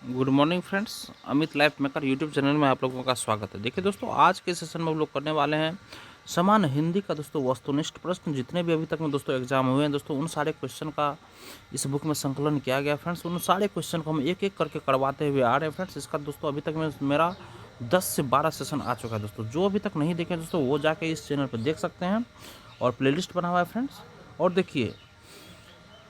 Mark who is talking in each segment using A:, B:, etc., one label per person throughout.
A: Good morning friends, Amit life maker YouTube channel में आप लोगों का स्वागत है। देखिए दोस्तों, आज के सेशन में हम लोग करने वाले हैं समान हिंदी का दोस्तों वस्तुनिष्ठ प्रश्न। जितने भी अभी तक में दोस्तों एग्जाम हुए हैं दोस्तों, उन सारे क्वेश्चन का इस बुक में संकलन किया गया फ्रेंड्स। उन सारे क्वेश्चन को हम एक एक करके करवाते हुए आ रहे हैं फ्रेंड्स। इसका दोस्तों अभी तक में मेरा 10 से 12 सेशन आ चुका है दोस्तों। जो अभी तक नहीं देखे दोस्तों, वो जाके इस चैनल पर देख सकते हैं और प्लेलिस्ट बना हुआ है फ्रेंड्स। और देखिए,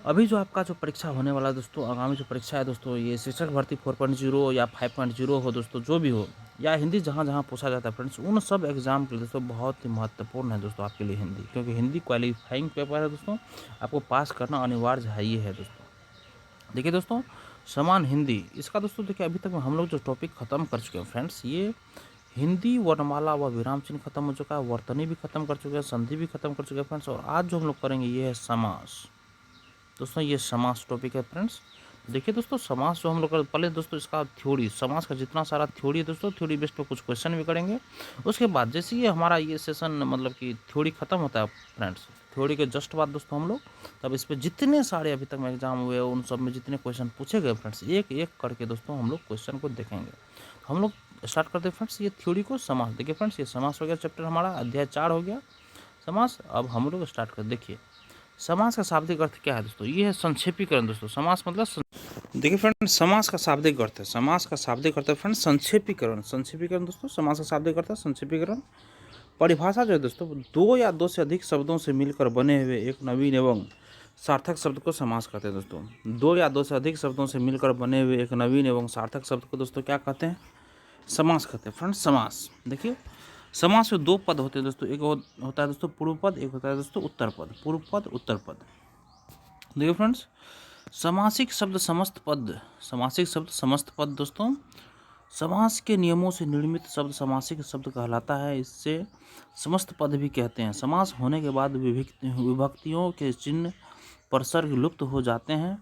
A: अभी जो आपका जो परीक्षा होने वाला है दोस्तों, आगामी जो परीक्षा है दोस्तों, ये शिक्षक भर्ती 4.0 या 5.0 हो दोस्तों, जो भी हो, या हिंदी जहाँ जहाँ पूछा जाता है फ्रेंड्स, उन सब एग्जाम के लिए दोस्तों बहुत ही महत्वपूर्ण है दोस्तों आपके लिए हिंदी। क्योंकि हिंदी क्वालिफाइंग पेपर है दोस्तों, आपको पास करना अनिवार्य है ही है दोस्तों। देखिए दोस्तों, समान हिंदी, इसका दोस्तों देखिए अभी तक में हम लोग जो टॉपिक खत्म कर चुके हैं फ्रेंड्स, ये हिंदी वर्णमाला व विराम चिन्ह खत्म हो चुका है, वर्तनी भी खत्म कर चुके हैं, संधि भी खत्म कर चुके हैं फ्रेंड्स। और आज जो हम लोग करेंगे ये है समास दोस्तों। ये समास टॉपिक है फ्रेंड्स। देखिए दोस्तों, समास जो हम लोग पहले दोस्तों इसका थ्योरी, समास का जितना सारा थ्योरी है दोस्तों, थ्योरी बेस्ड पे कुछ क्वेश्चन भी करेंगे। उसके बाद जैसे ये हमारा ये सेशन मतलब कि थ्योरी खत्म होता है फ्रेंड्स, थ्योरी के जस्ट बाद दोस्तों हम लोग तब इस पर जितने सारे अभी तक में एग्जाम हुए उन सब में जितने क्वेश्चन पूछे गए फ्रेंड्स, एक एक करके दोस्तों हम लोग क्वेश्चन को देखेंगे। हम लोग स्टार्ट करते हैं फ्रेंड्स ये थ्योरी को, समास। देखिए फ्रेंड्स, ये समास हो गया चैप्टर हमारा, अध्याय 4 हो गया समास। अब हम लोग स्टार्ट कर, देखिए समास का शाब्दिक अर्थ क्या है दोस्तों, ये है संक्षेपीकरण दोस्तों। समास मतलब देखिए फ्रेंड, समास का शाब्दिक अर्थ है, समास का शाब्दिक अर्थ है फ्रेंड संक्षेपीकरण। संक्षेपीकरण दोस्तों, समास का शाब्दिक अर्थ है संक्षेपीकरण। परिभाषा जो है दोस्तों, दो या दो से अधिक शब्दों से मिलकर बने हुए एक नवीन एवं सार्थक शब्द को समास कहते हैं दोस्तों। दो या दो से अधिक शब्दों से मिलकर बने हुए एक नवीन एवं सार्थक शब्द को दोस्तों क्या कहते हैं, समास कहते हैं फ्रेंड्स, समास। देखिए, समास में दो पद होते हैं दोस्तों, एक होता है दोस्तों पूर्व पद, एक होता है दोस्तों उत्तर पद। पूर्व पद, उत्तर पद। देखिए फ्रेंड्स, समासिक शब्द समस्त पद, समासिक शब्द समस्त पद दोस्तों समास के नियमों से निर्मित शब्द समासिक शब्द कहलाता है। इससे समस्त पद भी कहते हैं। समास होने के बाद विभक्तियों के चिन्ह परसर्ग लुप्त हो जाते हैं,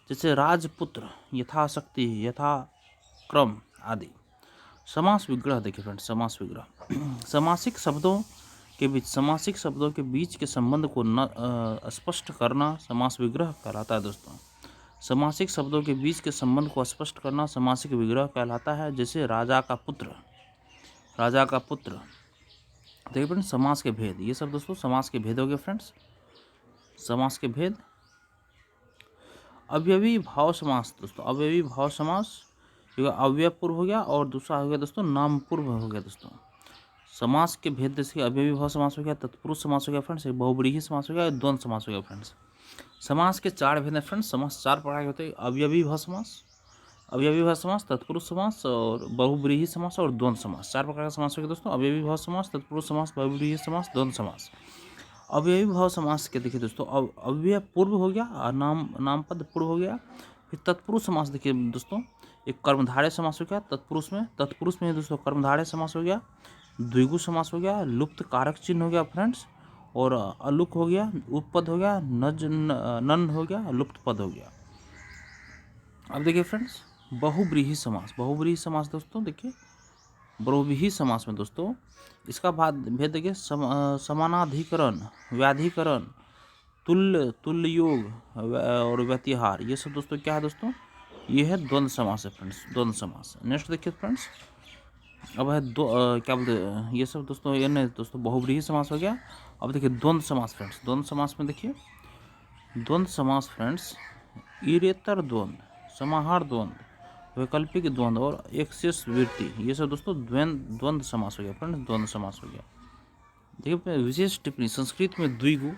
A: जैसे राजपुत्र, यथाशक्ति, यथाक्रम आदि। समास विग्रह, देखिए फ्रेंड्स, समास विग्रह समासिक शब्दों के बीच के संबंध को स्पष्ट करना समास विग्रह कहलाता है दोस्तों। समासिक शब्दों के बीच के संबंध को स्पष्ट करना समासिक विग्रह कहलाता है। जैसे राजा का पुत्र, राजा का पुत्र। देखिए फ्रेंड्स, समास के भेद, ये सब दोस्तों समास के भेद हो गए फ्रेंड्स। समास के भेद, अव्ययी भाव समास दोस्तों, अव्ययी भाव समास, अव्यय पूर्व हो गया और दूसरा हो गया दोस्तों नाम पूर्व हो गया दोस्तों। समास के भेद जैसे अव्ययी भाव समास हो गया, तत्पुरुष समास हो गया फ्रेंड्स, एक बहुब्रीहि समास हो गया, द्वंद्व समास हो गया फ्रेंड्स। समास के चार भेद हैं फ्रेंड्स, समास चार प्रकार के होते हैं, अव्ययी भाव समास, अव्ययी भाव समास, तत्पुरुष समास और बहुब्रीहि समास और द्वंद्व समास। चार प्रकार का समास हो गया दोस्तों, अव्ययी भाव समास, तत्पुरुष समास, बहुब्रीहि समास, द्वंद्व समास। अव्ययी भाव समास के देखिए दोस्तों, अव्यय पूर्व हो गया, नाम पद पूर्व हो गया। फिर तत्पुरुष समास देखिए दोस्तों, एक कर्मधारय समास हो गया तत्पुरुष में दोस्तों कर्मधारय समास हो गया, द्विगु समास हो गया, लुप्त कारक चिन्ह हो गया फ्रेंड्स, और अलुक हो गया, उपपद हो गया, नन हो गया, लुप्त पद हो गया। अब देखिए फ्रेंड्स, बहुब्रीहि समास, बहुब्रीहि समास दोस्तों, देखिए बहुव्रीहि समास में दोस्तों इसका भेद देखिए, समानाधिकरण, व्याधिकरण, तुल्य योग और व्यतिहार, ये सब दोस्तों क्या है दोस्तों, ये है द्वंद्व समास है फ्रेंड्स, द्वंद्व समास। नेक्स्ट देखिए फ्रेंड्स, अब है क्या बोलते हैं, ये सब दोस्तों ये नहीं दोस्तों बहुब्रीहि समास हो गया। अब देखिए द्वंद्व समास फ्रेंड्स, द्वंद्व समास में देखिए, द्वंद्व समास फ्रेंड्स, इरेतर द्वंद्व, समाहार द्वंद्व, वैकल्पिक द्वंद्व और एक शेष वृत्ति, ये सब दोस्तों द्वंद्व समास हो गया फ्रेंड्स, द्वंद्व समास हो गया। देखिए विशेष टिप्पणी, संस्कृत में द्विगु,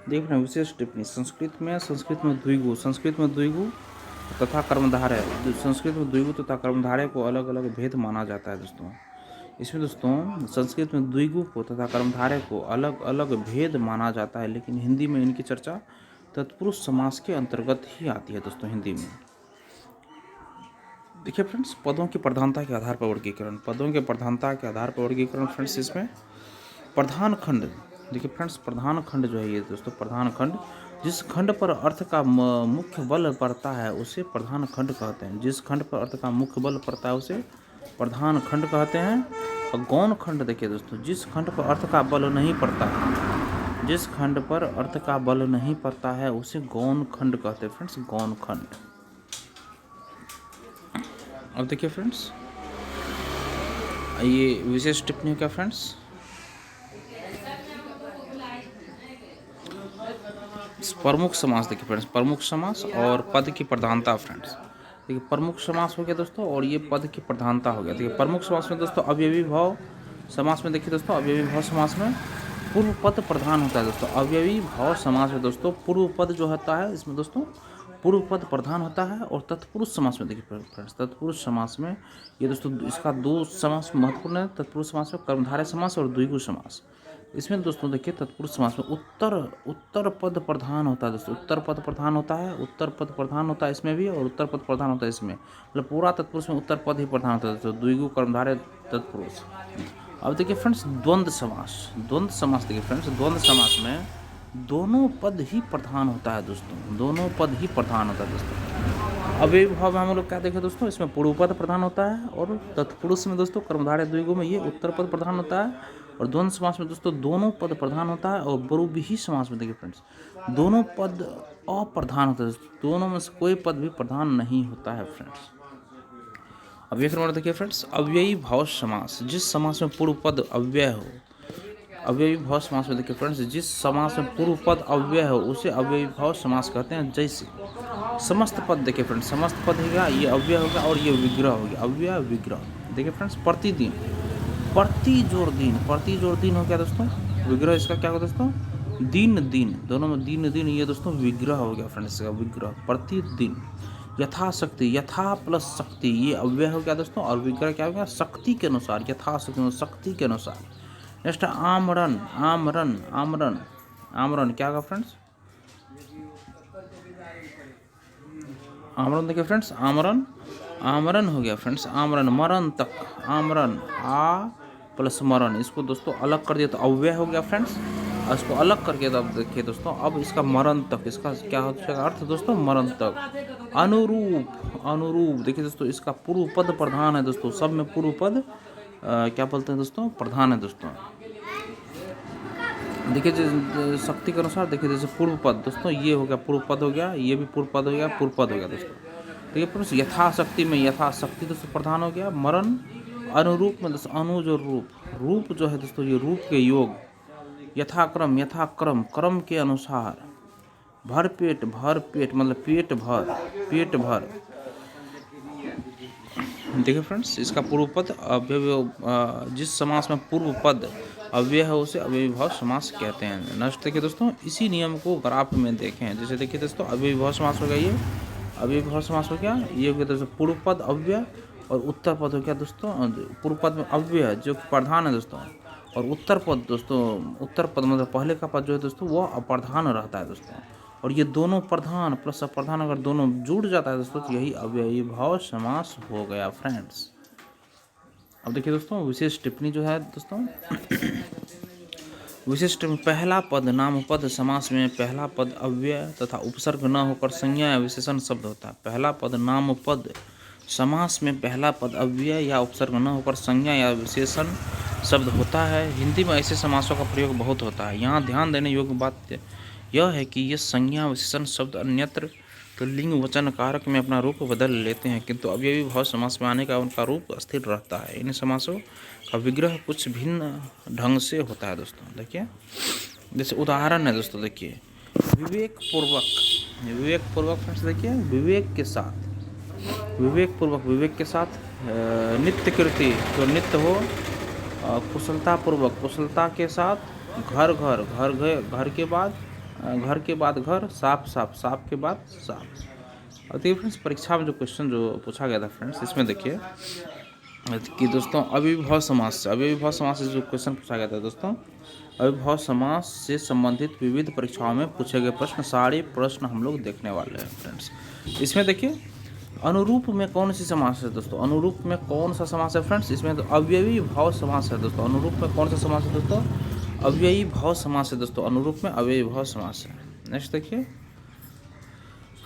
A: देखना विशेष टिप्पणी, संस्कृत में द्विगु तथा कर्मधारय, संस्कृत में द्विगु तथा कर्मधारय को अलग अलग भेद माना जाता है दोस्तों। इसमें दोस्तों संस्कृत में द्विगु को तथा कर्मधारय को अलग अलग भेद माना जाता है, लेकिन हिंदी में इनकी चर्चा तत्पुरुष समास के अंतर्गत ही आती है दोस्तों हिंदी में। देखिए फ्रेंड्स, पदों की प्रधानता के आधार पर वर्गीकरण, पदों के प्रधानता के आधार पर वर्गीकरण फ्रेंड्स, इसमें प्रधान खंड, देखिए फ्रेंड्स प्रधान खंड जो है ये दोस्तों, प्रधान खंड, जिस खंड पर अर्थ का मुख्य बल पड़ता है उसे प्रधान खंड कहते हैं। जिस खंड पर अर्थ का मुख्य बल पड़ता है उसे प्रधान खंड कहते हैं। और गौण खंड देखिए दोस्तों, जिस खंड पर अर्थ का बल नहीं पड़ता है, जिस खंड पर अर्थ का बल नहीं पड़ता है उसे गौण खंड कहते हैं फ्रेंड्स, गौण खंड। अब देखिए फ्रेंड्स, ये विशेष टिप्पणी क्या फ्रेंड्स, प्रमुख समास देखिए फ्रेंड्स, प्रमुख समास और पद की प्रधानता फ्रेंड्स। देखिए प्रमुख समास हो गया दोस्तों और ये पद की प्रधानता हो गया। देखिए प्रमुख समास में दोस्तों अवयवी भाव समास में देखिए दोस्तों, अवयवी भाव समास में पूर्व पद प्रधान होता है दोस्तों। अवयवी भाव समास में दोस्तों पूर्व पद जो होता है इसमें दोस्तों पूर्व पद प्रधान होता है। और तत्पुरुष समास में देखिए फ्रेंड्स, तत्पुरुष समास में ये दोस्तों इसका दो समास महत्वपूर्ण है। तत्पुरुष समास में कर्मधारय समास और द्विगु समास। इसमें दोस्तों देखिए तत्पुरुष समास में उत्तर पद प्रधान होता है दोस्तों, उत्तर पद प्रधान होता है, उत्तर पद प्रधान होता है इसमें भी और उत्तर पद प्रधान होता है इसमें, मतलब पूरा तत्पुरुष में उत्तर पद ही प्रधान होता है दोस्तों, द्विगु कर्मधारय तत्पुरुष। अब देखिए फ्रेंड्स द्वंद्व समास, द्वंद्व समास देखिए फ्रेंड्स, द्वंद्व समास में दोनों पद ही प्रधान होता है दोस्तों, दोनों पद ही प्रधान होता है दोस्तों। अवयवी भाव में हम लोग क्या देखें दोस्तों, इसमें पूर्व पद प्रधान होता है और तत्पुरुष में दोस्तों कर्मधारय द्विगु में ये उत्तर पद प्रधान होता है। और द्वंद्व समास में दोस्तों दोनों पद प्रधान होता है। और बहुव्रीहि समास में देखिए फ्रेंड्स दोनों पद अप्रधान होता है, दोनों में से कोई पद भी प्रधान नहीं होता है फ्रेंड्स। अब एक नंबर देखिए फ्रेंड्स, अव्ययी भाव समास, जिस समास में पूर्व पद अव्यय हो। अव्ययी भाव समास में देखिए फ्रेंड्स, जिस समास में पूर्व पद अव्यय हो उसे अव्ययी भाव समास कहते हैं। जैसे समस्त पद देखिए फ्रेंड्स, समस्त पद हो गया, ये अव्यय हो गया और ये विग्रह हो गया, अव्यय विग्रह। देखिए फ्रेंड्स प्रतिदिन, प्रति जोड़ दिन, प्रति जोड़ दिन हो गया दोस्तों, विग्रह इसका क्या होगा दोस्तों, दिन दिन, दोनों में दिन दिन, ये दोस्तों विग्रह हो गया फ्रेंड्स इसका विग्रह, प्रतिदिन। यथाशक्ति, यथा प्लस शक्ति, ये अव्यय हो गया दोस्तों और विग्रह क्या हो गया, शक्ति के अनुसार, यथाशक्ति शक्ति के अनुसार। नेक्स्ट आमरण, आमरण, आमरण, आमरण क्या होगा फ्रेंड्स, आमरण देखिए फ्रेंड्स, आमरण, आमरण हो गया फ्रेंड्स, आमरण, मरण तक, आमरण, आ प्लस मरण, इसको दोस्तों अलग कर दिया तो अव्यय हो गया फ्रेंड्स, और इसको अलग करके तो अब देखिए दोस्तों, अब इसका मरण तक, इसका क्या हो जाएगा अर्थ दोस्तों, मरण तक। अनुरूप, अनुरूप देखिए दोस्तों, इसका पूर्व पद प्रधान है दोस्तों, सब में पूर्व पद क्या बोलते हैं दोस्तों, प्रधान है दोस्तों। देखिए शक्ति के अनुसार देखिए, जैसे पूर्व पद दोस्तों ये हो गया, पूर्व पद हो गया, ये भी पूर्व पद हो गया, पूर्व पद हो गया दोस्तों। देखिए पुरुष यथाशक्ति में, यथाशक्ति दोस्तों प्रधान हो गया। मरण अनुरूप में दोस्तों, अनु जो रूप, रूप जो है दोस्तों ये रूप के योग। यथाक्रम, यथाक्रम क्रम के अनुसार। भर पेट मतलब पेट भर, पेट भर। देखिए फ्रेंड्स इसका पूर्व पद अव्यय, जिस समास में पूर्व पद अव्यय है उसे अव्ययी भाव समास कहते हैं। नेक्स्ट देखिए दोस्तों, इसी नियम को ग्राफ में देखें, जैसे देखिए दोस्तों अव्ययी भाव समास हो गया, ये अव्ययी भाव समास हो गया, ये हो गया दोस्तों पूर्व पद अव्यय और उत्तर पद हो गया दोस्तों, पूर्व पद में अव्यय जो प्रधान है दोस्तों, और उत्तर पद दोस्तों, उत्तर पद मतलब पहले का पद जो है दोस्तों वो अप्रधान रहता है दोस्तों। और ये दोनों प्रधान प्लस अप्रधान अगर दोनों जुड़ जाता है दोस्तों तो यही अव्ययी भाव समास हो गया फ्रेंड्स। अब देखिए दोस्तों विशेष टिप्पणी जो है दोस्तों, विशिष्ट पहला पद नामपद समास में पहला पद अव्यय तथा उपसर्ग न होकर संज्ञा या विशेषण शब्द होता है। पहला पद नामपद समास में पहला पद अव्यय या उपसर्ग न होकर संज्ञा या विशेषण शब्द होता है। हिंदी में ऐसे समासों का प्रयोग बहुत होता है। यहाँ ध्यान देने योग्य बात यह है कि ये संज्ञा विशेषण शब्द अन्यत्र तो लिंग वचन कारक में अपना रूप बदल लेते हैं, किंतु अव्ययी भाव समास में आने का उनका रूप स्थिर रहता है। इन समासों का विग्रह कुछ भिन्न ढंग से होता है दोस्तों। देखिए जैसे उदाहरण है दोस्तों, देखिए विवेक पूर्वक फ्रेंड्स, देखिए विवेक के साथ, विवेक पूर्वक, विवेक के साथ, नित्य कृति जो नित्य हो, कुशलता पूर्वक, कुशलता के साथ, घर घर, घर के बाद घर, साफ के बाद साफ। और देखिए फ्रेंड्स परीक्षा में जो क्वेश्चन जो पूछा गया था फ्रेंड्स, इसमें देखिए कि दोस्तों अव्ययी समास से जो क्वेश्चन पूछा गया था दोस्तों, अव्ययी समास से संबंधित विविध परीक्षाओं में पूछे गए प्रश्न, सारे प्रश्न हम लोग देखने वाले हैं फ्रेंड्स। इसमें देखिए अनुरूप में कौन सी समास है दोस्तों, अनुरूप में कौन सा समास है फ्रेंड्स, इसमें तो अव्ययी भाव समास है दोस्तों। अनुरूप में कौन सा समास है दोस्तों, अव्ययी भाव समास है दोस्तों, अनुरूप में अव्ययी भाव समास है। नेक्स्ट देखिए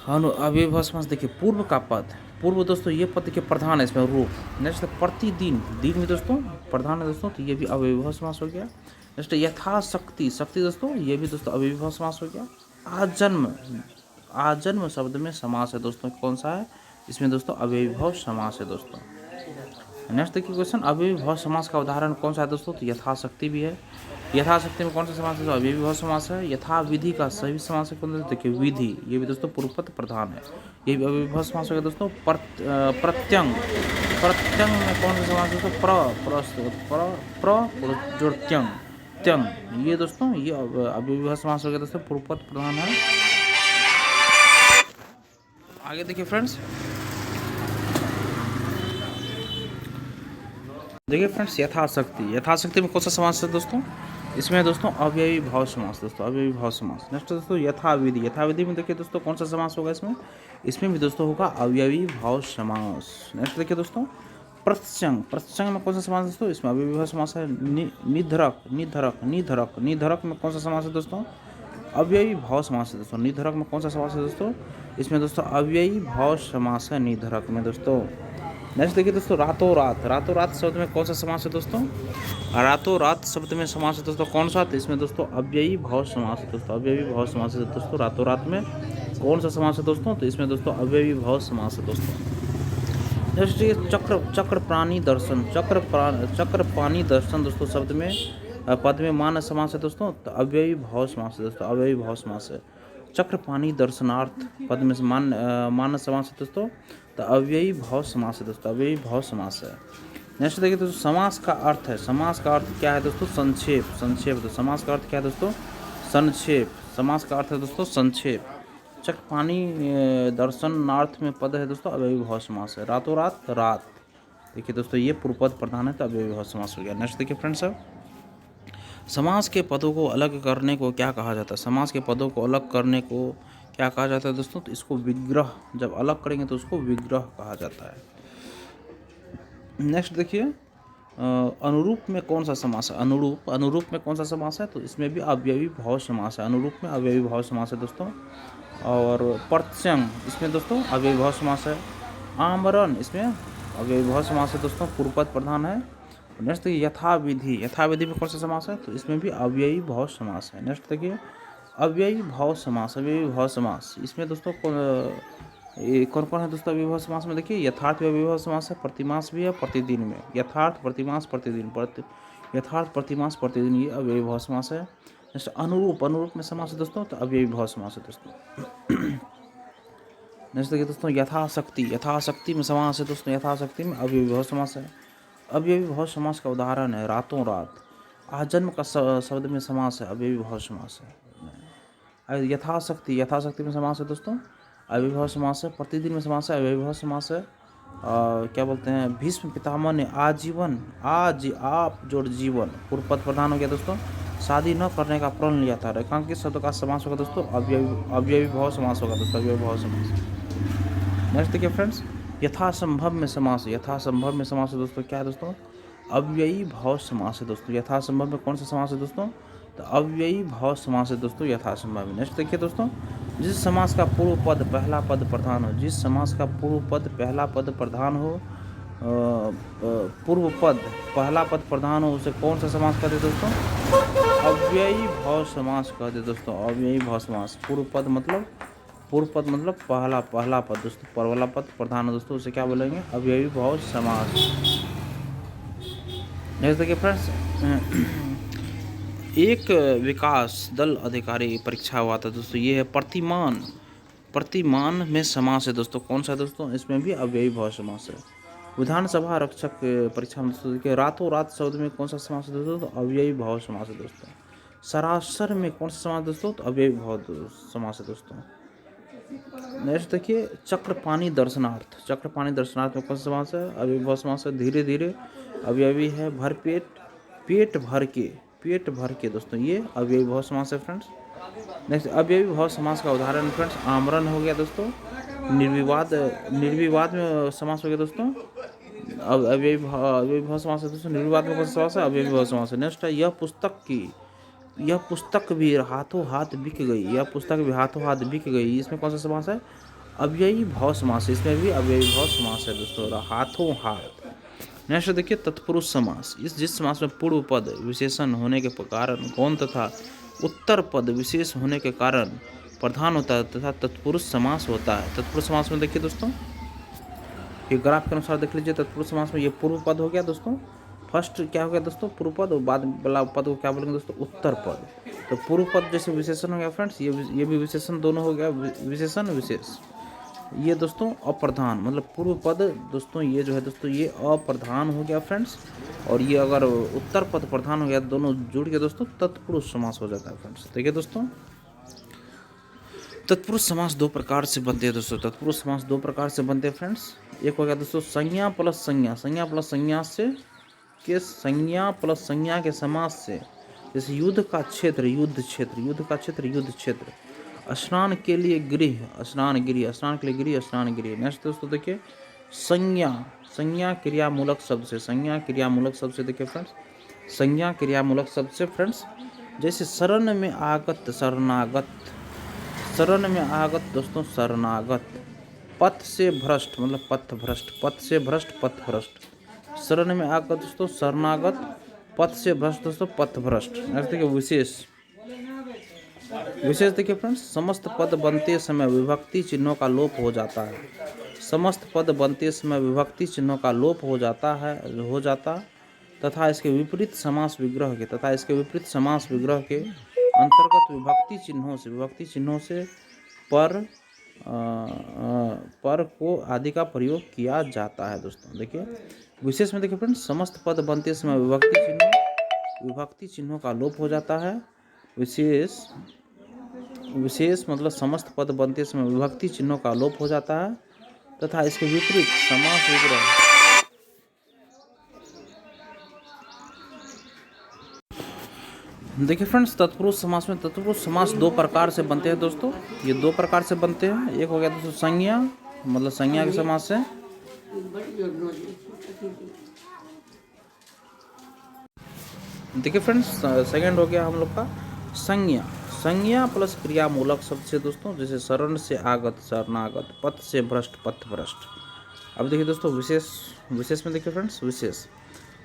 A: अव्ययी भाव समास, देखिए पूर्व का पद, पूर्व दोस्तों ये पद के प्रधान है इसमें रूप। नेक्स्ट प्रतिदिन, दिन भी दोस्तों प्रधान है दोस्तों, तो ये भी अव्ययी भाव समास हो गया। नेक्स्ट यथाशक्ति, शक्ति दोस्तों ये भी दोस्तों अव्ययी भाव समास हो गया। आजन्म, आजन्म शब्द में समास है दोस्तों, कौन सा है, इसमें दोस्तों अव्ययी भाव समास है दोस्तों। नेक्स्ट देखिए क्वेश्चन, अव्ययी भाव समास का उदाहरण कौन सा है दोस्तों? तो यथाशक्ति भी है। यथाशक्ति में कौन सा समास है? तो अव्ययी भाव समास है। यथा विधि का सही समास है कौन सा? देखिए विधि, ये भी दोस्तों पूर्वपद प्रधान है, ये भी अव्ययी भाव समास हो गया दोस्तों। प्रत्यंग, प्रत्यंग में कौन सा समास है दोस्तों? प्रत्यंग, त्यंग, ये दोस्तों ये अव्ययी भाव समास हो गया दोस्तों, पूर्वपद प्रधान है। आगे देखिए फ्रेंड्स, देखिए फ्रेंड्स यथाशक्ति, यथाशक्ति में कौन सा समास है दोस्तों? इसमें दोस्तों अव्ययी भाव समास दोस्तों, अव्ययी भाव समास। नेक्स्ट दोस्तों यथाविधि, यथाविधि में देखिए दोस्तों कौन सा समास होगा इसमें? इसमें भी दोस्तों होगा अव्ययी भाव समास। नेक्स्ट देखिए दोस्तों प्रत्यंग, प्रत्यंग में कौन सा समास दोस्तों? इसमें अव्ययी भाव समास है। निधरक, निधरक, निधरक, निधरक में कौन सा समास है दोस्तों? अव्ययी भाव समास है दोस्तों। निधरक में कौन सा समास है दोस्तों? इसमें दोस्तों अव्ययी भाव समास है निधरक में दोस्तों। नेक्स्ट देखिए दोस्तों रातों रात, रातों रात शब्द में कौन सा समास है दोस्तों? रातों रात शब्द में समास है दोस्तों कौन सा? तो इसमें दोस्तों अव्ययी भाव समास है दोस्तों, अव्ययी भाव समास है दोस्तों। रातों रात में कौन सा समास है दोस्तों? तो इसमें दोस्तों अव्ययी भाव समास है दोस्तों। नेक्स्ट देखिए चक्र, चक्र प्राणी दर्शन, चक्र पानी दर्शन दोस्तों शब्द में पद में मान समास है दोस्तों, तो अव्ययी भाव समास है दोस्तों, अव्ययी भाव समास है। चक्र पानी दर्शनार्थ पद में मान समास है दोस्तों, तो अव्ययी भाव समास है दोस्तों, अव्ययी भाव समास है। नेक्स्ट देखिए दोस्तों समास का अर्थ है, समास का अर्थ क्या है दोस्तों? संक्षेप, संक्षेप। तो समास का अर्थ क्या है दोस्तों? संक्षेप, समास का अर्थ है दोस्तों संक्षेप। चक्र पानी दर्शनार्थ में पद है दोस्तों अव्ययी भाव समास है। रातों रात, रात, देखिए दोस्तों ये पूर्वपद प्रधान है तो अव्ययी भाव समास हो गया। नेक्स्ट देखिए फ्रेंड्स, अब समास के पदों को अलग करने को क्या कहा जाता है? समास के पदों को अलग करने को क्या कहा जाता है दोस्तों? तो इसको विग्रह, जब अलग करेंगे तो उसको विग्रह कहा जाता है। नेक्स्ट देखिए अनुरूप में कौन सा समास है? अनुरूप, अनुरूप में कौन सा समास है? तो इसमें भी अव्ययी भाव समास है, अनुरूप में अव्ययी भाव समास है दोस्तों। और प्रत्यंग, इसमें दोस्तों अव्ययी भाव समास है। आमरण, इसमें अव्ययी भाव समास है दोस्तों, पूर्वपद प्रधान है। नेक्स्ट देखिए यथाविधि, यथाविधि में कौन सा समास है? तो इसमें भी अव्ययी भाव समास है। नेक्स्ट देखिए अव्ययी भाव समास, अव्ययी भाव समास, इसमें दोस्तों कौन कौन है दोस्तों अव्ययी भाव समास में? देखिए यथार्थ अव्ययी भाव समास है, प्रतिमास भी है, प्रतिदिन में। यथार्थ, प्रतिमास, प्रतिदिन, यथार्थ, प्रतिमास, प्रतिदिन, ये अव्ययी भाव समास है। नेक्स्ट अनुरूप, अनुरूप में समास है दोस्तों, तो अव्ययी भाव समास है दोस्तों। नेक्स्ट देखिए दोस्तों यथाशक्ति, यथाशक्ति में समास है दोस्तों, यथाशक्ति में अव्ययी भाव समास है। अव्ययी भाव समास का उदाहरण है रातों रात। आजन्म का शब्द में समास है, अव्ययी भाव समास है। यथाशक्ति, यथाशक्ति में समास है दोस्तों, अव्ययी भाव समास है। प्रतिदिन में समास है, अव्ययी भाव समास है। क्या बोलते हैं, भीष्म पितामह ने आजीवन, आप जोड़ जीवन, पूर्वपद प्रधान हो गया दोस्तों। शादी न करने का प्रण लिया था, रेखांकित शब्द का समास होगा दोस्तों, अव्ययी भाव समास होगा दोस्तों, अव्ययी भाव समास। नेक्स्ट देखिए फ्रेंड्स यथासंभव में समास, यथासंभव में समास है दोस्तों, क्या है दोस्तों? अव्ययी भाव समास है दोस्तों। यथासंभव में कौन सा समास है दोस्तों? तो अव्ययी भाव समास है दोस्तों यथासंभव में। नेक्स्ट देखिए दोस्तों जिस समास का पूर्व पद पहला पद प्रधान हो, जिस समास का पूर्व पद पहला पद प्रधान हो, पूर्व पद पहला पद प्रधान हो, उसे कौन सा समास कहते दोस्तों? अव्ययी भाव समास कहते दोस्तों, अव्ययी भाव समास। पूर्व पद मतलब पहला पद दोस्तों, पहला पद प्रधान है दोस्तों, उसे क्या बोलेंगे? अव्ययी भाव समास। नेक्स्ट देखिए फ्रेंड्स एक विकास दल अधिकारी परीक्षा हुआ था दोस्तों, ये है प्रतिमान, प्रतिमान में समास है दोस्तों, कौन सा दोस्तों? इसमें भी अव्ययी भाव समास है। विधानसभा आरक्षक परीक्षा में दोस्तों देखिए रातों रात शब्द में कौन सा समास है दोस्तों? तो अव्ययी भाव समास है दोस्तों। सरासर में कौन सा समास दोस्तों? तो अव्ययी भाव समास है दोस्तों। नेक्स्ट देखिए चक्र पानी दर्शनार्थ, चक्र पानी दर्शनार्थ में कौन सा समास है? अव्ययी भाव समास है। धीरे धीरे अव्ययी है। भरपेट, पेट भर के, पेट भर के दोस्तों, ये अव्ययी भाव समास है फ्रेंड्स। नेक्स्ट अव्ययी भाव समास का उदाहरण फ्रेंड्स आमरण हो गया दोस्तों। निर्विवाद, निर्विवाद में समास हो गया दोस्तों, अव्ययी भाव समास है दोस्तों। निर्विवाद में कौन सा समास है? अव्ययी भाव समास है। नेक्स्ट है यह पुस्तक भी हाथों हाथ बिक गई, यह पुस्तक भी हाथों हाथ बिक गई, इसमें कौन सा समास है? अव्ययी भाव समास है, इसमें भी अव्ययी भाव समास है दोस्तों, हाथों हाथ। नेक्स्ट देखिए तत्पुरुष समास, जिस समास में पूर्व पद विशेषण होने के कारण गौण तथा उत्तर पद विशेष होने के कारण प्रधान होता है तथा तत्पुरुष समास होता है। तत्पुरुष समास में देखिए दोस्तों फिर ग्राफ के अनुसार देख लीजिए तत्पुरुष समास में ये पूर्व पद हो गया दोस्तों, फर्स्ट क्या हो गया दोस्तों पूर्व पद, और बाद वाला पद को क्या बोलेंगे दोस्तों उत्तर पद। तो पूर्व पद जैसे विशेषण हो गया फ्रेंड्स, ये भी विशेषण दोनों हो गया, विशेषण विशेष। ये दोस्तों अप्रधान मतलब पूर्व पद दोस्तों ये जो है दोस्तों ये अप्रधान हो गया फ्रेंड्स, और ये अगर उत्तर पद प्रधान हो गया दोनों जुड़ के दोस्तों तत्पुरुष समास हो जाता है फ्रेंड्स। देखिए दोस्तों तत्पुरुष समास दो प्रकार से बनते हैं दोस्तों, तत्पुरुष समास दो प्रकार से बनते हैं फ्रेंड्स। एक हो गया दोस्तों संज्ञा प्लस संज्ञा, संज्ञा प्लस संज्ञा से के संज्ञा प्लस संज्ञा के समास से, जैसे युद्ध का क्षेत्र युद्ध क्षेत्र, युद्ध का क्षेत्र युद्ध क्षेत्र, स्नान के लिए गृह स्नान गृह, स्नान के लिए गृह स्नान गृह। नेक्स्ट दोस्तों देखिए संज्ञा, संज्ञा क्रियामूलक शब्द से, संज्ञा क्रियामूलक शब्द से देखिए फ्रेंड्स, संज्ञा क्रियामूलक शब्द से फ्रेंड्स, जैसे शरण में आगत शरणागत, शरण में आगत दोस्तों शरणागत, पथ से भ्रष्ट मतलब पथ भ्रष्ट, पथ से भ्रष्ट पथ भ्रष्ट, शरण में आगत दोस्तों शरणागत, पथ से भ्रष्ट दोस्तों पथ भ्रष्ट। नेक्स्ट देखिए विशेष, विशेष देखिए फ्रेंड्स समस्त पद बनते समय विभक्ति चिन्हों का लोप हो जाता है, समस्त पद बनते समय विभक्ति चिन्हों का लोप हो जाता है तथा इसके विपरीत समास विग्रह के, तथा इसके विपरीत समास विग्रह के अंतर्गत विभक्ति चिन्हों से पर को आदि का प्रयोग किया जाता है दोस्तों। देखिए विशेष में देखिए फ्रेंड्स समस्त पद बनते समय विभक्ति चिन्हों का लोप हो जाता है, विशेष मतलब समस्त पद बनते समय विभक्ति चिन्हों का लोप हो जाता है तथा इसके विपरीत समास विग्रह। देखिए फ्रेंड्स तत्पुरुष समास में तत्पुरुष समास दो प्रकार से बनते हैं दोस्तों, ये दो प्रकार से बनते हैं। एक हो गया दोस्तों संज्ञा मतलब संज्ञा के समास से, देखिए फ्रेंड्स सेकंड हो गया हम लोग का संज्ञा, संज्ञा प्लस क्रियामूलक शब्द से दोस्तों, जैसे शरण से आगत शरणागत, पथ से भ्रष्ट पथ भ्रष्ट। अब देखिए दोस्तों विशेष में देखिए फ्रेंड्स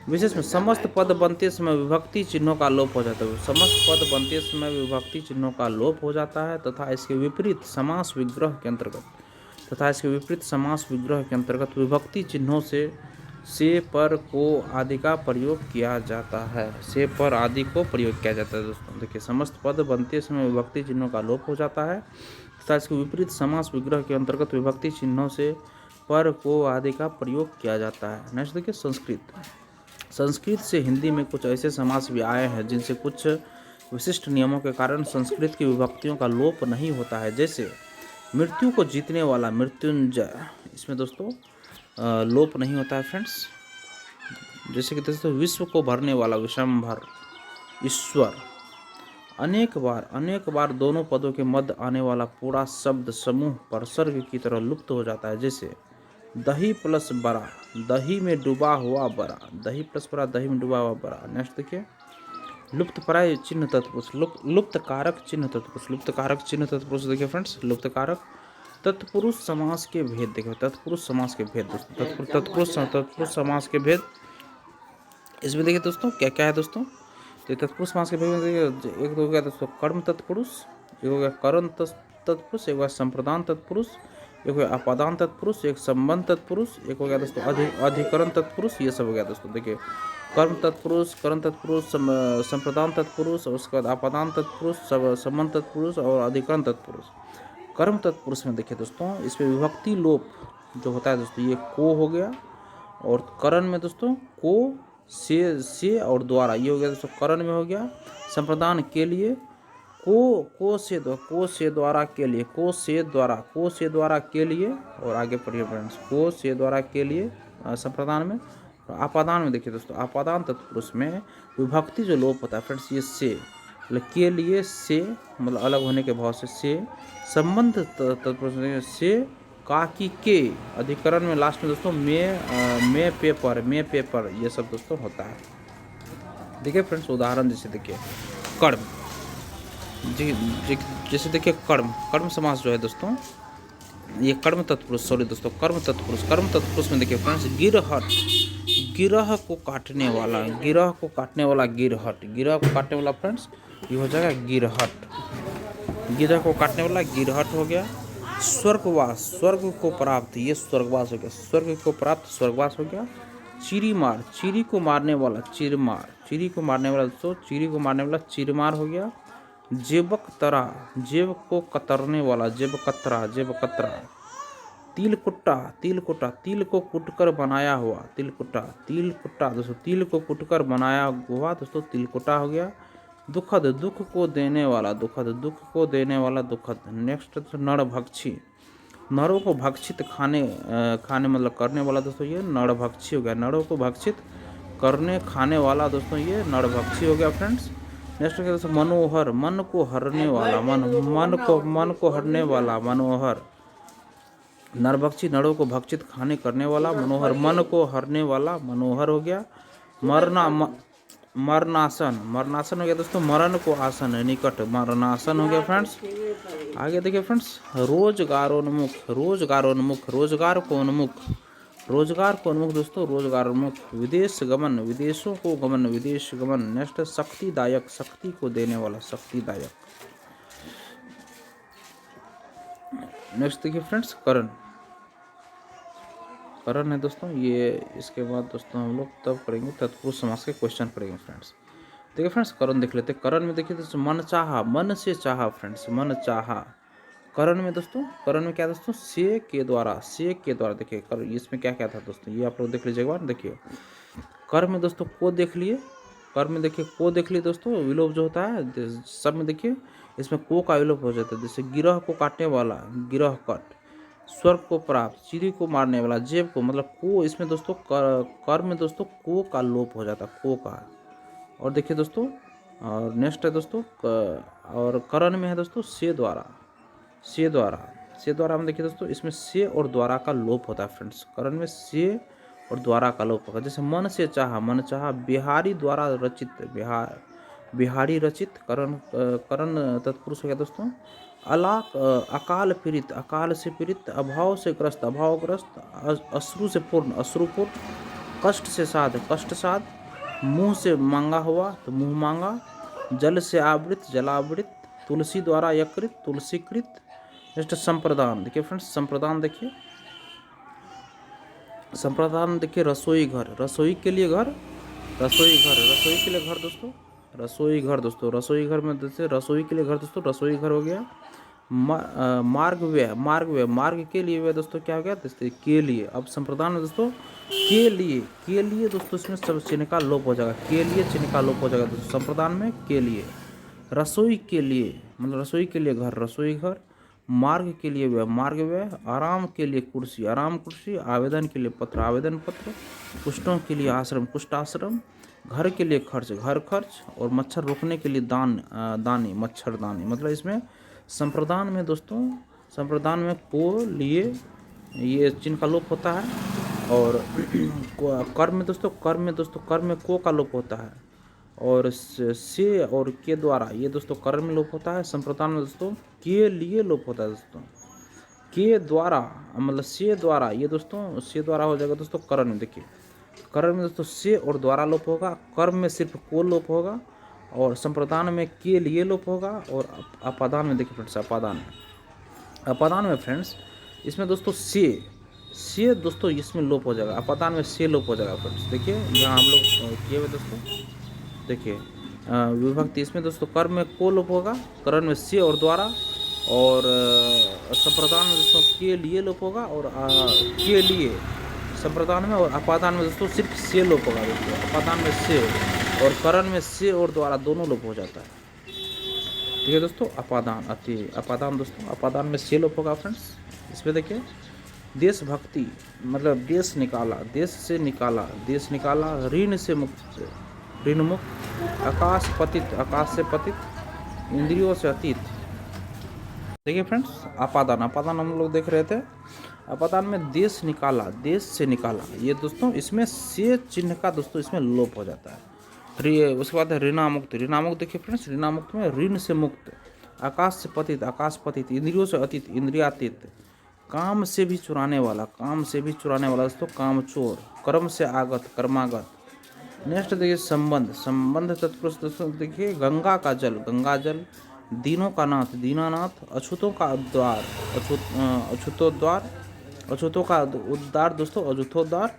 A: विशेष में समस्त पद बनते समय विभक्ति चिन्हों का लोप हो जाता है, समस्त पद बनते समय विभक्ति चिन्हों का लोप हो जाता है तथा इसके विपरीत समास विग्रह के अंतर्गत विभक्ति चिन्हों से पर को आदि का प्रयोग किया जाता है, से पर आदि को प्रयोग किया जाता है दोस्तों। देखिए समस्त पद बनते समय विभक्ति चिन्हों का लोप हो जाता है तथा इसके विपरीत समास विग्रह के अंतर्गत विभक्ति चिन्हों से पर को आदि का प्रयोग किया जाता है। नेक्स्ट देखिए संस्कृत से हिंदी में कुछ ऐसे समास भी आए हैं जिनसे कुछ विशिष्ट नियमों के कारण संस्कृत की विभक्तियों का लोप नहीं होता है, जैसे मृत्यु को जीतने वाला मृत्युंजय, इसमें दोस्तों लोप नहीं होता है फ्रेंड्स। जैसे कि दोस्तों विश्व को भरने वाला विश्वंभर ईश्वर, अनेक बार दोनों पदों के मध्य आने वाला पूरा शब्द समूह परसर्ग की तरह लुप्त हो जाता है, जैसे दही प्लस बड़ा दही में डूबा हुआ बड़ा, दही प्लस बड़ा दही में डूबा हुआ बड़ा। नेक्स्ट देखिए लुप्त प्राय चिन्ह तत्पुरुष, लुप्त कारक चिन्ह तत्पुरुष, लुप्त कारक चिन्ह तत्पुरुष देखिए फ्रेंड्स, लुप्त कारक तत्पुरुष समास के भेद देखिए, तत्पुरुष समास के भेद दोस्तों, तत्पुरुष समास के भेद इसमें देखिए दोस्तों क्या क्या है दोस्तों। तो तत्पुरुष समास के भेद में देखिए एक हो गया दोस्तों कर्म तत्पुरुष, एक हो गया करण तत्पुरुष, एक हो गया संप्रदान तत्पुरुष, एक हो गया अपादान तत्पुरुष, एक संबंध तत्पुरुष, एक हो गया दोस्तों अधिकरण तत्पुरुष। ये सब हो गया दोस्तों। देखिए कर्म तत्पुरुष, करण तत्पुरुष, संप्रदान तत्पुरुष, और उसके बाद अपादान तत्पुरुष, संबंध तत्पुरुष और अधिकरण तत्पुरुष। कर्म तत्पुरुष में देखिए दोस्तों इसमें विभक्ति लोप जो होता है दोस्तों, ये को हो गया, और करण में दोस्तों को से और द्वारा, ये हो गया दोस्तों करण में हो गया। संप्रदान के लिए को से द्वारा के लिए, को से द्वारा के लिए, और आगे पढ़िए फ्रेंड्स को से द्वारा के लिए संप्रदान में। आपादान में देखिए दोस्तों आपादान तत्पुरुष में विभक्ति जो लोप होता है फ्रेंड्स, ये से मतलब के लिए से मतलब अलग होने के भाव से संबंध तत्पुरुष में से का की के, अधिकरण में लास्ट में दोस्तों में पेपर ये सब दोस्तों होता है। देखिए फ्रेंड्स उदाहरण जैसे देखिए कर्म जी जैसे देखिए कर्म समास जो है दोस्तों, ये कर्म तत्पुरुष कर्म तत्पुरुष में देखिए फ्रेंड्स गिरह को काटने वाला फ्रेंड्स ये हो जाएगा गिरहट, गिरह को काटने वाला गिरहट हो गया। स्वर्गवास, स्वर्ग को प्राप्त, ये स्वर्गवास हो गया, स्वर्ग को प्राप्त स्वर्गवास हो गया। चीरीमार, चीरी को मारने वाला चीरमार, चीरी को मारने वाला दोस्तों, चीरी को मारने वाला चीरमार हो गया। जेबक तरा, जेब को कतरने वाला जेब कतरा, जेब कतरा। तिल कुट्टा, तिल कुट्टा, तिल को कुटकर बनाया हुआ तिल कुट्टा, तिल कुट्टा दोस्तों, तिल को कुटकर बनाया हुआ दोस्तों तिल कुट्टा हो गया। दुखद, दुख को देने वाला दुखद, दुख को देने वाला दुखद। नेक्स्ट तो नरभक्षी, नरों को भक्षित खाने मतलब करने वाला दोस्तों ये नरभक्षी हो गया। नरों को भक्षित करने खाने वाला दोस्तों ये नरभक्षी हो गया फ्रेंड्स। नेक्स्ट क्या दोस्तों, मनोहर, मन को हरने वाला, मन को हरने वाला मनोहर। नरभक्षी, नरों को भक्षित खाने करने वाला। मनोहर, मन को हरने वाला मनोहर हो गया। मरनासन, मरनासन हो गया दोस्तों, मरण को आसन है निकट, मरनासन हो गया फ्रेंड्स। आगे देखिए फ्रेंड्स, रोजगारोन्मुख, रोजगारोन्मुख, रोजगार को उन्मुख, रोजगार को उन्मुख दोस्तों, रोजगारोन्मुख। विदेश गमन, विदेशों को गमन, विदेश गमन। नेक्स्ट शक्तिदायक, शक्ति को देने वाला, शक्तिदायक। नेक्स्ट देखिए फ्रेंड्स, करण, करण है दोस्तों ये। इसके बाद दोस्तों हम लोग तब करेंगे तत्पुरुष समास के क्वेश्चन करेंगे फ्रेंड्स। देखिए फ्रेंड्स, करण देख लेते हैं। करण में देखिए दोस्तों, मन चाहा, मन से चाहा फ्रेंड्स, मन चाहा। करण में दोस्तों, करण में क्या दोस्तों, से के द्वारा, से के द्वारा। देखिए कर, इसमें क्या क्या था दोस्तों, ये आप लोग देख लीजिए एक बार। देखिए कर में दोस्तों को देख लिए, कर में देखिए को देख लिए दोस्तों, विलोप जो होता है सब में देखिए इसमें को का विलोप हो जाता है। जैसे गिरह को काटने वाला गिरह कट, स्वर्ग को प्राप्त, चिड़ी को मारने वाला, जेब को मतलब को, इसमें दोस्तों कर में दोस्तों को का लोप हो जाता है, को का। और देखिए दोस्तों, और नेक्स्ट है दोस्तों और करण में है दोस्तों से द्वारा, से द्वारा, से द्वारा हम देखिए दोस्तों इसमें से और द्वारा का लोप होता है फ्रेंड्स। करण में से और द्वारा का लोप होगा। जैसे मन से चाहा, मन चाहा, बिहारी द्वारा रचित, बिहारी रचित। करण तत्पुरुष हो गया दोस्तों। अकाल पीड़ित, अकाल से पीड़ित। अभाव से ग्रस्त, अभावग्रस्त। अश्रु से पूर्ण, अश्रुपूर्ण। कष्ट से साध, कष्ट साध। मुंह से मांगा हुआ तो मुंह मांगा। जल से आवृत, जलावृत। तुलसी द्वारा यकृत, तुलसीकृत। नेक्स्ट संप्रदान, देखिए फ्रेंड्स संप्रदान देखिए, संप्रदान देखिए रसोई घर, रसोई के लिए घर, रसोई घर, रसोई के लिए घर दोस्तों, रसोई घर दोस्तों, रसोई घर में जैसे रसोई के लिए घर दोस्तों, रसोई घर हो गया। मार्ग व्यय, मार्ग व्यय, मार्ग के लिए व्यय दोस्तों क्या हो गया दोस्तों, के लिए। अब संप्रदान में दोस्तों के लिए दोस्तों इसमें सब चिन्ह का लोप हो जाएगा, के लिए चिन्ह का लोप हो जाएगा दोस्तों संप्रदान में, के लिए। रसोई के लिए मतलब रसोई के लिए घर, रसोई घर। मार्ग के लिए व्यय, मार्ग व्यय। आराम के लिए कुर्सी, आराम कुर्सी। आवेदन के लिए पत्र, आवेदन पत्र। कुष्ठों के लिए आश्रम, कुष्ठाश्रम। घर के लिए खर्च, घर खर्च। और मच्छर रोकने के लिए दानी, मच्छरदानी। मतलब इसमें संप्रदान में दोस्तों, संप्रदान में को लिए ये चिन्ह का लोप होता है। और कर्म में दोस्तों, कर्म में दोस्तों, कर्म में को का लोप होता है। और से और के द्वारा ये दोस्तों कर्म में लोप होता है। संप्रदान में दोस्तों के लिए लोप होता है दोस्तों, के द्वारा मतलब से द्वारा, ये दोस्तों से द्वारा हो जाएगा दोस्तों करण में। देखिए करण में दोस्तों से और द्वारा लोप होगा, कर्म में सिर्फ को लोप होगा, और संप्रदान में के लिए लोप होगा। और अपादान में देखिए फ्रेंड्स, अपादान में फ्रेंड्स इसमें दोस्तों से दोस्तों इसमें लोप हो जाएगा, अपादान में से लोप हो जाएगा फ्रेंड्स। देखिए यहाँ हम लोग किए हुए दोस्तों, देखिए विभक्ति इसमें दोस्तों कर्म में को लोप होगा, करण में से और द्वारा। और संप्रदान में दोस्तों के लिए लोप होगा, और के लिए संप्रदान में। और अपादान में दोस्तों सिर्फ से लोप होगा दोस्तों, अपादान में से, और करण में से और द्वारा दोनों लोप हो जाता है। ठीक है दोस्तों, अपादान दोस्तों, अपादान में से लोप होगा फ्रेंड्स। इसमें देखिए देशभक्ति मतलब देश निकाला, देश से निकाला, देश निकाला। ऋण से मुक्त, ऋण मुक्त। आकाश पतित, आकाश से पतित। इंद्रियों से अतीत। देखिए फ्रेंड्स अपादान, अपादान हम लोग देख रहे थे। अपादान में देश निकाला, देश से निकाला, ये दोस्तों इसमें से चिन्ह का दोस्तों इसमें लोप हो जाता है। उसके बाद है ऋणामुक्त, ऋणामुक्त देखिए फ्रेंड्स, ऋणामुक्त में ऋण से मुक्त। आकाश से पतित, आकाश पतित। इंद्रियों से अतीत, इंद्रियातीत। काम से भी चुराने वाला, काम से भी चुराने वाला दोस्तों काम चोर। कर्म से आगत, कर्मागत। नेक्स्ट देखिए संबंध, संबंध तत्पुरुष दोस्तों देखिए गंगा का जल, गंगा जल। दीनों का नाथ दीनानाथ, अछूतों का उद्धार अछूतोद्धार, अछूतों का उद्धार दोस्तों अछूतोद्धार।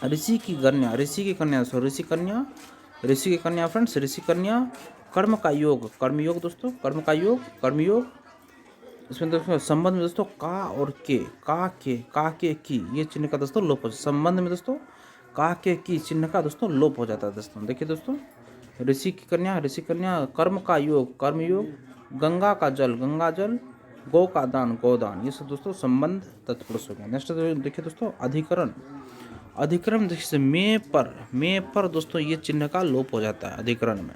A: ऋषि की कन्या, ऋषि की कन्या दोस्तों ऋषि कन्या, ऋषि की कन्या फ्रेंड्स ऋषि कन्या। कर्म का योग, कर्मयोग दोस्तों, कर्म का योग, कर्मयोग। इसमें दोस्तों संबंध में दोस्तों का और के, का के की, ये चिन्ह का दोस्तों लोप हो, संबंध में दोस्तों का के की चिन्ह का दोस्तों लोप हो जाता है दोस्तों। देखिए दोस्तों ऋषि की कन्या, ऋषि कन्या। कर्म का योग, कर्म योग। गंगा का जल, गंगा जल। गौ का दान, गोदान। ये सब दोस्तों संबंध तत्पुरुष हो गए। नेक्स्ट देखिए दोस्तों अधिकरण, अधिकरण देखिए में पर दोस्तों ये चिन्ह का लोप हो जाता है अधिकरण में।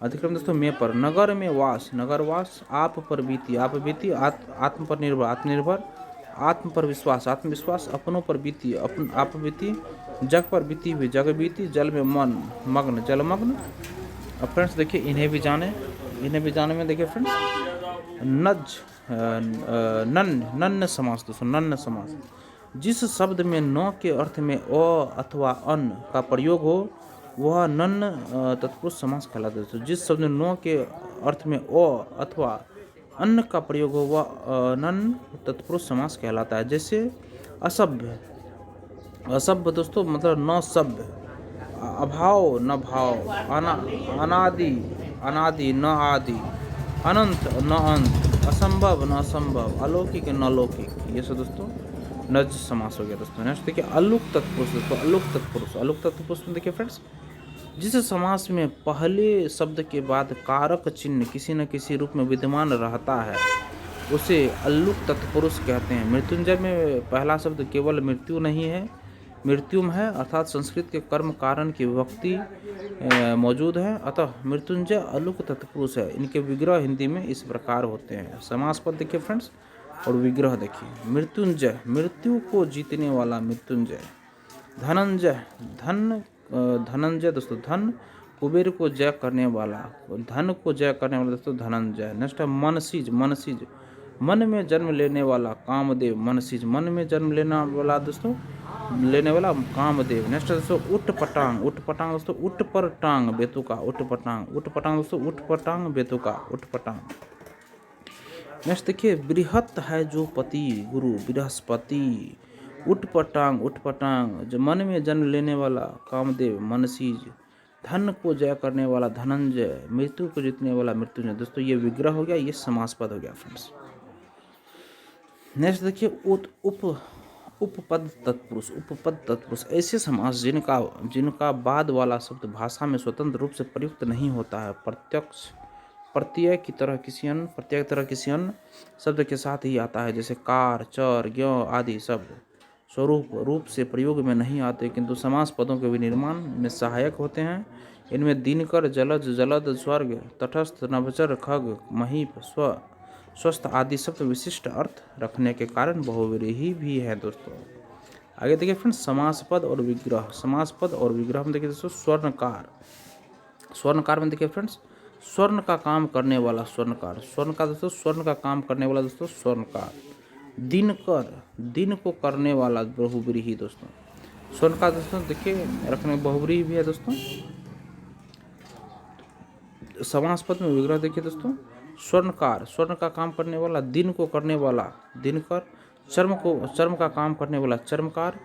A: अधिकरण दोस्तों में पर। नगर में वास, नगरवास। आप पर बीती, आप बीती। आत्म पर निर्भर, आत्मनिर्भर। आत्म पर विश्वास, आत्मविश्वास। अपनों पर बीती, अपन आप बीती। जग पर बीती हुई, जग बीती। जल में मन, मग्न, जलमग्न। अब फ्रेंड्स देखिए इन्हें भी जाने में देखिए फ्रेंड्स नज नन्न समास दोस्तों, नन्न समास। जिस शब्द में न के अर्थ में अ अथवा अन का प्रयोग हो वह नन्न तत्पुरुष समास कहलाता है। जिस शब्द में न के अर्थ में अ अथवा अन्न का प्रयोग हो वह नन्न तत्पुरुष समास कहलाता है। जैसे असभ्य, असभ्य दोस्तों मतलब न सभ्य। अभाव न भाव। अनादि, अनादि न आदि। अनंत न अंत। असंभव न असंभव। अलौकिक न लौकिक। ये सब दोस्तों नज समास हो गया दोस्तों। नेक्स्ट देखिए अलुक तत्पुरुष दोस्तों, अलुक तत्पुरुष। अलुक तत्पुरुष में देखिए फ्रेंड्स जिस समास में पहले शब्द के बाद कारक चिन्ह किसी न किसी रूप में विद्यमान रहता है उसे अलुक तत्पुरुष कहते हैं। मृत्युंजय में पहला शब्द केवल मृत्यु नहीं है, मृत्युम है, अर्थात संस्कृत के कर्म कारण की विभक्ति मौजूद है, अतः मृत्युंजय अलुक तत्पुरुष है। इनके विग्रह हिंदी में इस प्रकार होते हैं। समास पद देखिए फ्रेंड्स और विग्रह देखिए। मृत्युंजय, मृत्यु को जीतने वाला मृत्युंजय। धनंजय, धनंजय दोस्तों धन। कुबेर को जय करने वाला, धन को जय करने वाला दोस्तों धनंजय। नेक्स्ट है मनसीज, मनसीज मन में जन्म लेने वाला कामदेव। मनसीज मन में जन्म लेने वाला दोस्तों कामदेव। नेक्स्ट दोस्तों उठ पटांग, उठ पटांग दोस्तों उठ पर टांग बेतुका, उठ पटांग। उठ पटांग दोस्तों उठ पर टांग बेतुका, उठ पटांग। नेक्स्ट देखिए बृहत है जो पति गुरु बृहस्पति। उठ पटांग, उठ पटांग जो मन में जन्म लेने वाला कामदेव मनसीज। धन को जय करने वाला धनंजय। मृत्यु को जीतने वाला मृत्युंजय। दोस्तों ये विग्रह हो गया, ये समास पद हो गया फ्रेंड्स। नेक्स्ट देखिए उपपद तत्पुरुष, उपपद तत्पुरुष ऐसे समास जिनका बाद वाला शब्द भाषा में स्वतंत्र रूप से प्रयुक्त नहीं होता है, प्रत्यय की तरह किसी अन्य शब्द के साथ ही आता है। जैसे कार, चर, ज्ञ आदि शब्द स्वरूप रूप से प्रयोग में नहीं आते किंतु समास पदों के विनिर्माण में सहायक होते हैं। इनमें दिनकर, जलज, जलद, स्वर्ग, तटस्थ, नभचर, खग, महीप, स्वस्थ आदि शब्द विशिष्ट अर्थ रखने के कारण बहुव्रीहि भी है दोस्तों। आगे देखिए फ्रेंड्स समास पद और विग्रह। समास पद और विग्रह में देखिए दोस्तों स्वर्णकार। स्वर्णकार में देखिए फ्रेंड्स स्वर्ण का काम करने वाला स्वर्णकार। स्वर्ण का दोस्तों स्वर्ण का काम करने वाला दोस्तों स्वर्णकार। दिनकर, दिन को करने वाला बहुव्रीहि दोस्तों। स्वर्ण का दोस्तों देखिए रखने बहुव्रीहि भी है दोस्तों। समास पद में विग्रह देखिए दोस्तों स्वर्णकार, स्वर्ण का काम करने वाला। दिन को करने वाला दिनकर। चर्म का काम करने वाला चर्मकार।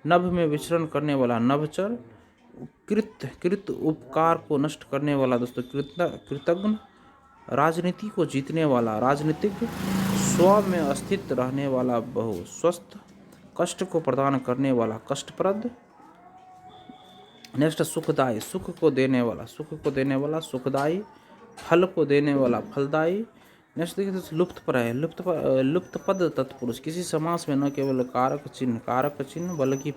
A: नभ में विचरण करने वाला नभचर। कृत उपकार को नष्ट करने वाला दोस्तों कृतज्ञ। राजनीति को जीतने वाला राजनीतिज्ञ। स्व में स्थित रहने वाला बहु स्वस्थ। कष्ट को प्रदान करने वाला कष्टप्रद। नेक्स्ट सुखदायी, सुख को देने वाला सुखदायी। फल को देने वाला फलदायी। नेक्स्ट देखिए लुप्त पर है, लुप्त पद तत्पुरुष किसी समास में न केवल कारक चिन्ह बल्कि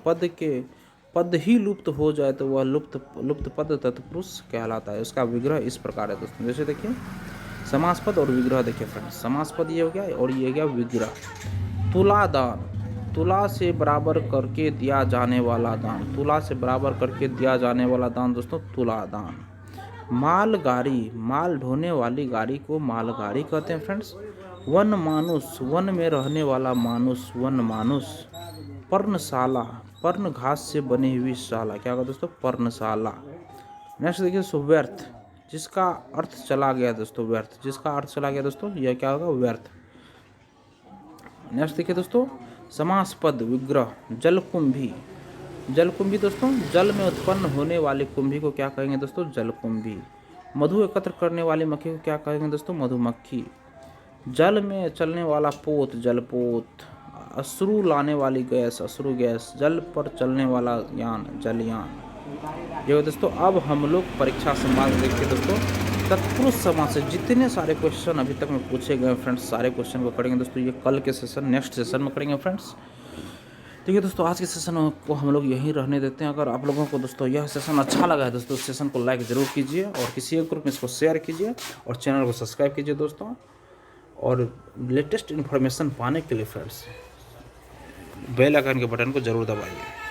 A: पद ही लुप्त हो जाए तो वह लुप्त पद तत्पुरुष कहलाता है। उसका विग्रह इस प्रकार है दोस्तों। जैसे देखिए समास पद और विग्रह देखिए फ्रेंड्स। समास पद ये हो गया और ये गया विग्रह। तुला दान, तुला से बराबर करके दिया जाने वाला दान। तुला से बराबर करके दिया जाने वाला दान दोस्तों तुला दान। मालगाड़ी, माल ढोने वाली गाड़ी को मालगाड़ी कहते हैं फ्रेंड्स। वन मानुष, वन में रहने वाला मानुष वन मानुष। पर्णशाला, पर्ण घास से बनी हुई शाला क्या होगा दोस्तों पर्णशाला। नेक्स्ट देखिए व्यर्थ, जिसका अर्थ चला गया दोस्तों व्यर्थ, जिसका अर्थ चला गया दोस्तों यह क्या होगा, व्यर्थ। नेक्स्ट देखिए दोस्तों, समास पद विग्रह जलकुंभी। जलकुंभी दोस्तों, जल में उत्पन्न होने वाली कुंभी को क्या कहेंगे दोस्तों, जलकुंभी। मधु एकत्र करने वाली मक्खी को क्या कहेंगे दोस्तों, मधुमक्खी। जल में चलने वाला पोत, जलपोत। अश्रु लाने वाली गैस, अश्रु गैस। जल पर चलने वाला यान, जलयान। ये दोस्तों अब हम लोग परीक्षा संवाद देखिए दोस्तों, तत्पुरुष समास से जितने सारे क्वेश्चन अभी तक में पूछे गए फ्रेंड्स, सारे क्वेश्चन को करेंगे दोस्तों ये कल के सेशन, नेक्स्ट सेशन में करेंगे फ्रेंड्स। ठीक है दोस्तों, आज के सेशन को हम लोग यहीं रहने देते हैं। अगर आप लोगों को दोस्तों यह सेशन अच्छा लगा है दोस्तों, सेशन को लाइक ज़रूर कीजिए और किसी एक ग्रुप में इसको शेयर कीजिए और चैनल को सब्सक्राइब कीजिए दोस्तों। और लेटेस्ट इन्फॉर्मेशन पाने के लिए फ्रेंड्स बेल आइकन के बटन को ज़रूर दबाइए।